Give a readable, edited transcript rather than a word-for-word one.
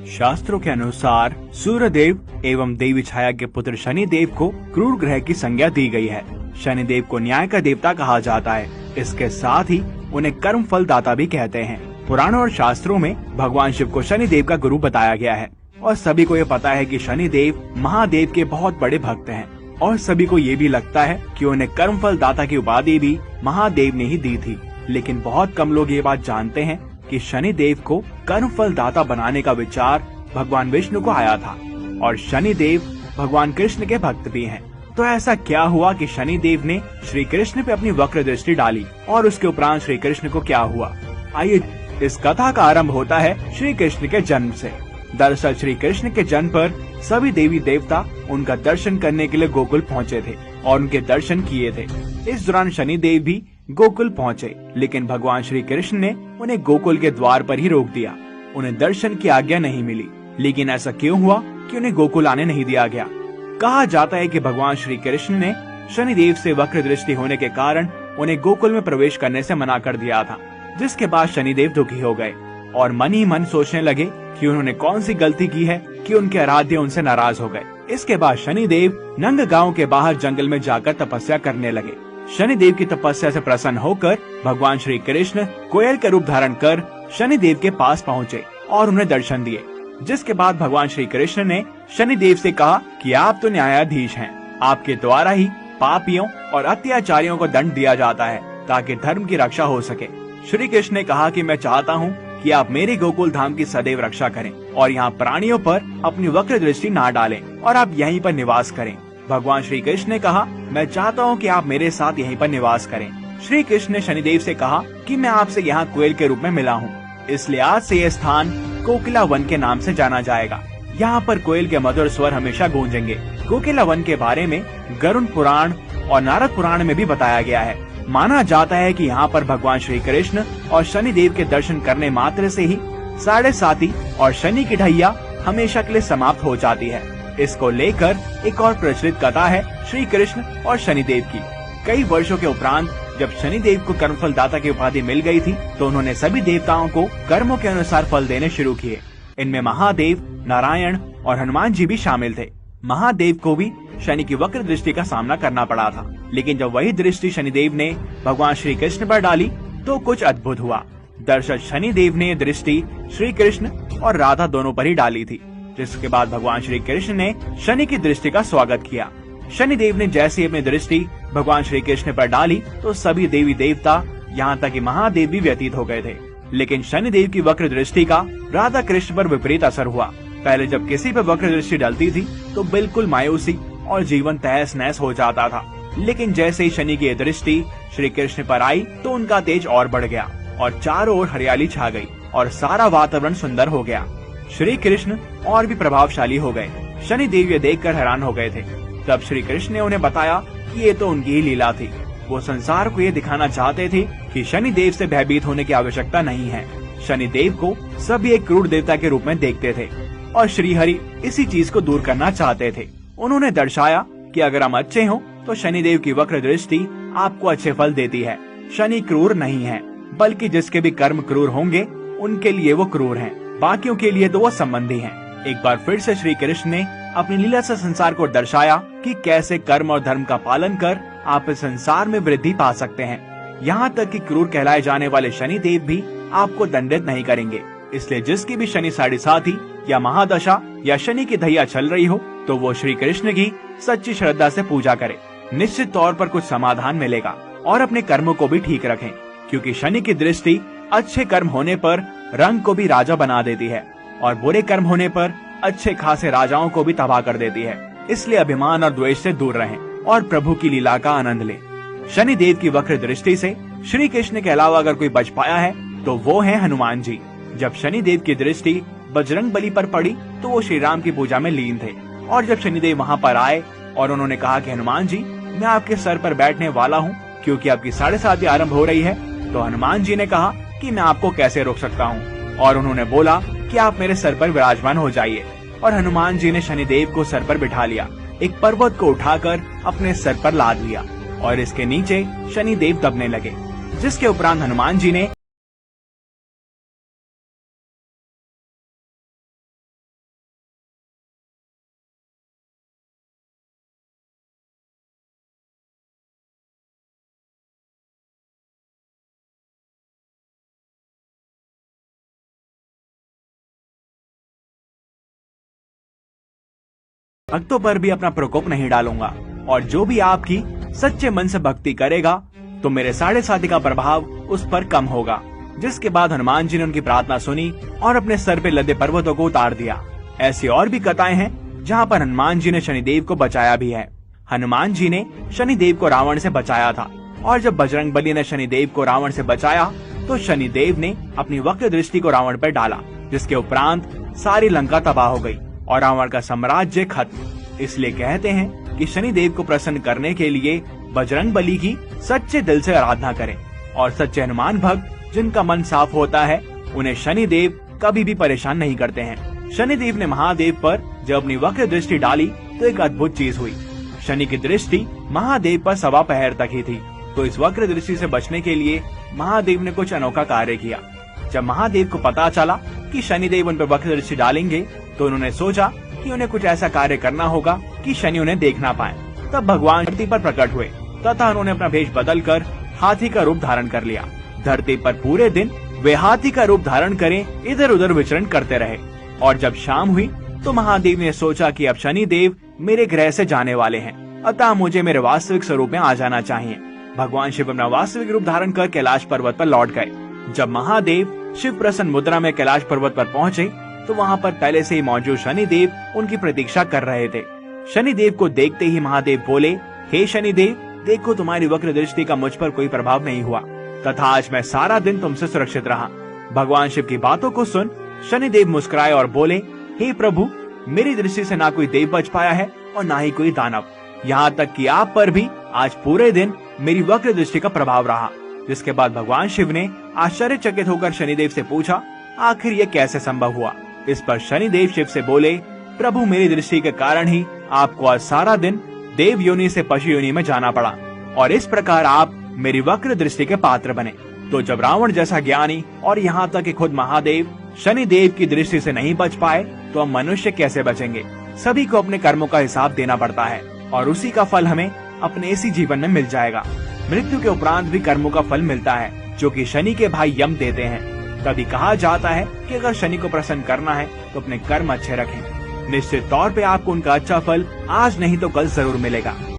शास्त्रों के अनुसार सूर्यदेव एवं देवी छाया के पुत्र शनिदेव को क्रूर ग्रह की संज्ञा दी गई है। शनिदेव को न्याय का देवता कहा जाता है। इसके साथ ही उन्हें कर्म फल दाता भी कहते हैं। पुराणों और शास्त्रों में भगवान शिव को शनिदेव का गुरु बताया गया है और सभी को ये पता है कि शनिदेव महादेव के बहुत बड़े भक्त हैं और सभी को ये भी लगता है कि उन्हें कर्म फल दाता की उपाधि भी महादेव ने ही दी थी। लेकिन बहुत कम लोग ये बात जानते हैं कि शनिदेव को कर्म फल दाता बनाने का विचार भगवान विष्णु को आया था और शनिदेव भगवान कृष्ण के भक्त भी हैं। तो ऐसा क्या हुआ कि शनिदेव ने श्री कृष्ण पे अपनी वक्र दृष्टि डाली और उसके उपरांत श्री कृष्ण को क्या हुआ? आइए, इस कथा का आरंभ होता है श्री कृष्ण के जन्म से। दरअसल श्री कृष्ण के जन्म पर सभी देवी देवता उनका दर्शन करने के लिए गोकुल पहुँचे थे और उनके दर्शन किए थे। इस दौरान शनिदेव भी गोकुल पहुँचे, लेकिन भगवान श्री कृष्ण ने उन्हें गोकुल के द्वार पर ही रोक दिया। उन्हें दर्शन की आज्ञा नहीं मिली। लेकिन ऐसा क्यों हुआ कि उन्हें गोकुल आने नहीं दिया गया? कहा जाता है कि भगवान श्री कृष्ण ने शनिदेव से वक्र दृष्टि होने के कारण उन्हें गोकुल में प्रवेश करने से मना कर दिया था, जिसके बाद शनिदेव दुखी हो गए और मन ही मन सोचने लगे कि उन्होंने कौन सी गलती की है कि उनके आराध्य उनसे नाराज हो गए। इसके बाद शनिदेव नंग गांव के बाहर जंगल में जाकर तपस्या करने लगे। शनिदेव की तपस्या से प्रसन्न होकर भगवान श्री कृष्ण कोयल का रूप धारण कर शनिदेव के पास पहुँचे और उन्हें दर्शन दिए। जिसके बाद भगवान श्री कृष्ण ने शनिदेव से कहा कि आप तो न्यायाधीश हैं, आपके द्वारा ही पापियों और अत्याचारियों को दंड दिया जाता है ताकि धर्म की रक्षा हो सके। श्री कृष्ण ने कहा कि मैं चाहता हूँ कि आप मेरे गोकुल धाम की सदैव रक्षा करें और यहाँ प्राणियों पर अपनी वक्र दृष्टि ना डालें और आप यहीं पर निवास करें। भगवान श्री कृष्ण ने कहा, मैं चाहता हूँ कि आप मेरे साथ यहीं पर निवास करें। श्री कृष्ण ने शनिदेव से कहा कि मैं आपसे यहाँ कोयल के रूप में मिला हूँ, इसलिए आज से यह स्थान कोकिला वन के नाम से जाना जाएगा। यहाँ पर कोयल के मधुर स्वर हमेशा गूंजेंगे। कोकिला वन के बारे में गरुड़ पुराण और नारद पुराण में भी बताया गया है। माना जाता है कि यहाँ पर भगवान श्री कृष्ण और शनिदेव के दर्शन करने मात्र से ही साढ़े साती और शनि की ढैया हमेशा के लिए समाप्त हो जाती है। इसको लेकर एक और प्रचलित कथा है श्री कृष्ण और शनिदेव की। कई वर्षों के उपरांत जब शनिदेव को कर्मफल दाता की उपाधि मिल गई थी तो उन्होंने सभी देवताओं को कर्मों के अनुसार फल देने शुरू किए। इनमें महादेव, नारायण और हनुमान जी भी शामिल थे। महादेव को भी शनि की वक्र दृष्टि का सामना करना पड़ा था, लेकिन जब वही दृष्टि शनिदेव ने भगवान श्री कृष्ण पर डाली तो कुछ अद्भुत हुआ। दरअसल शनिदेव ने दृष्टि श्री कृष्ण और राधा दोनों पर ही डाली थी, जिसके बाद भगवान श्री कृष्ण ने शनि की दृष्टि का स्वागत किया। शनिदेव ने जैसे अपनी दृष्टि भगवान श्री कृष्ण पर डाली तो सभी देवी देवता यहाँ तक कि महादेव भी व्यतीत हो गए थे। लेकिन शनिदेव की वक्र दृष्टि का राधा कृष्ण पर विपरीत असर हुआ। पहले जब किसी पर वक्र दृष्टि डलती थी तो बिल्कुल मायूसी और जीवन तहस नहस हो जाता था, लेकिन जैसे ही शनि की दृष्टि श्री कृष्ण पर आई तो उनका तेज और बढ़ गया और चारों ओर हरियाली छा गई और सारा वातावरण सुंदर हो गया। श्री कृष्ण और भी प्रभावशाली हो गए। शनिदेव ये देखकर हैरान हो गए थे। तब श्री कृष्ण ने उन्हें बताया कि ये तो उनकी ही लीला थी। वो संसार को ये दिखाना चाहते थे कि शनिदेव से भयभीत होने की आवश्यकता नहीं है। शनिदेव को सभी एक क्रूर देवता के रूप में देखते थे और श्री हरि इसी चीज को दूर करना चाहते थे। उन्होंने दर्शाया कि अगर हम अच्छे हों तो शनिदेव की वक्र दृष्टि आपको अच्छे फल देती है। शनि क्रूर नहीं है, बल्कि जिसके भी कर्म क्रूर होंगे उनके लिए वो क्रूर हैं, बाकियों के लिए तो वो संबंधी हैं। एक बार फिर से श्री कृष्ण ने अपनी लीला से संसार को दर्शाया कि कैसे कर्म और धर्म का पालन कर आप इस संसार में वृद्धि पा सकते हैं। यहाँ तक कि क्रूर कहलाए जाने वाले शनिदेव भी आपको दंडित नहीं करेंगे। इसलिए जिसकी भी शनि साढ़े साथी या महादशा या शनि की ढैया चल रही हो तो वो श्री कृष्ण की सच्ची श्रद्धा से पूजा करे। निश्चित तौर पर कुछ समाधान मिलेगा और अपने कर्मों को भी ठीक रखें, क्योंकि शनि की दृष्टि अच्छे कर्म होने पर रंग को भी राजा बना देती है और बुरे कर्म होने पर अच्छे खासे राजाओं को भी तबाह कर देती है। इसलिए अभिमान और द्वेष से दूर रहें और प्रभु की लीला का आनंद लें। शनिदेव की वक्र दृष्टि से श्री कृष्ण के अलावा अगर कोई बच पाया है तो वो है हनुमान जी। जब शनिदेव की दृष्टि बजरंग बली पर पड़ी तो वो श्री राम की पूजा में लीन थे और जब शनिदेव वहाँ पर आए और उन्होंने कहा कि हनुमान जी, मैं आपके सर पर बैठने वाला हूँ क्योंकि आपकी साढ़े साती आरंभ हो रही है, तो हनुमान जी ने कहा कि मैं आपको कैसे रोक सकता हूँ, और उन्होंने बोला कि आप मेरे सर पर विराजमान हो जाइए। और हनुमान जी ने शनिदेव को सर पर बिठा लिया, एक पर्वत को उठाकर अपने सर पर लाद लिया और इसके नीचे शनिदेव दबने लगे, जिसके उपरांत हनुमान जी ने भक्तों पर भी अपना प्रकोप नहीं डालूंगा, और जो भी आपकी सच्चे मन से भक्ति करेगा तो मेरे 7.5 का प्रभाव उस पर कम होगा। जिसके बाद हनुमान जी ने उनकी प्रार्थना सुनी और अपने सर पे लदे पर्वतों को उतार दिया। ऐसी और भी कथाएं हैं जहाँ पर हनुमान जी ने शनिदेव को बचाया भी है। हनुमान जी ने शनिदेव को रावण से बचाया था, और जब बजरंगबली ने शनिदेव को रावण से बचाया तो शनिदेव ने अपनी वक्र दृष्टि को रावण पर डाला, जिसके उपरांत सारी लंका तबाह हो गई और रावण का साम्राज्य खत्म। इसलिए कहते हैं कि शनिदेव को प्रसन्न करने के लिए बजरंगबली की सच्चे दिल से आराधना करें, और सच्चे हनुमान भक्त जिनका मन साफ होता है उन्हें शनिदेव कभी भी परेशान नहीं करते हैं। शनिदेव ने महादेव पर जब अपनी वक्र दृष्टि डाली तो एक अद्भुत चीज हुई। शनि की दृष्टि महादेव पर 1.25 पहर तक ही थी, तो इस वक्र दृष्टि से बचने के लिए महादेव ने कुछ अनोखा कार्य किया। जब महादेव को पता चला कि शनिदेव उन पर वक्र दृष्टि डालेंगे तो उन्होंने सोचा कि उन्हें कुछ ऐसा कार्य करना होगा कि शनि उन्हें देख ना पाए। तब भगवान धरती पर प्रकट हुए तथा उन्होंने अपना भेष बदलकर हाथी का रूप धारण कर लिया। धरती पर पूरे दिन वे हाथी का रूप धारण करें इधर उधर विचरण करते रहे, और जब शाम हुई तो महादेव ने सोचा कि अब शनिदेव मेरे ग्रह से जाने वाले हैं, अतः मुझे मेरे वास्तविक स्वरूप में आ जाना चाहिए। भगवान शिव अपना वास्तविक रूप धारण कर कैलाश पर्वत पर लौट गए। जब महादेव शिव प्रसन्न मुद्रा में कैलाश पर्वत पर पहुँचे तो वहाँ पर पहले से ही मौजूद शनिदेव उनकी प्रतीक्षा कर रहे थे। शनिदेव को देखते ही महादेव बोले, हे शनिदेव, देखो तुम्हारी वक्र दृष्टि का मुझ पर कोई प्रभाव नहीं हुआ तथा आज मैं सारा दिन तुमसे सुरक्षित रहा। भगवान शिव की बातों को सुन शनिदेव मुस्कुराए और बोले, हे प्रभु, मेरी दृष्टि से ना कोई देव बच पाया है और ना ही कोई दानव, यहाँ तक कि आप पर भी आज पूरे दिन मेरी वक्र दृष्टि का प्रभाव रहा। जिसके बाद भगवान शिव ने आश्चर्यचकित होकर शनिदेव से पूछा, आखिर ये कैसे संभव हुआ। इस पर शनिदेव शिव से बोले, प्रभु, मेरी दृष्टि के कारण ही आपको आज सारा दिन देव योनि से पशु योनि में जाना पड़ा, और इस प्रकार आप मेरी वक्र दृष्टि के पात्र बने। तो जब रावण जैसा ज्ञानी और यहाँ तक कि खुद महादेव शनिदेव की दृष्टि से नहीं बच पाए तो हम मनुष्य कैसे बचेंगे। सभी को अपने कर्मों का हिसाब देना पड़ता है, और उसी का फल हमें अपने इसी जीवन में मिल जाएगा। मृत्यु के उपरांत भी कर्मों का फल मिलता है, जो कि शनि के भाई यम देते हैं। तभी कहा जाता है कि अगर शनि को प्रसन्न करना है तो अपने कर्म अच्छे रखें। निश्चित तौर पे आपको उनका अच्छा फल आज नहीं तो कल जरूर मिलेगा।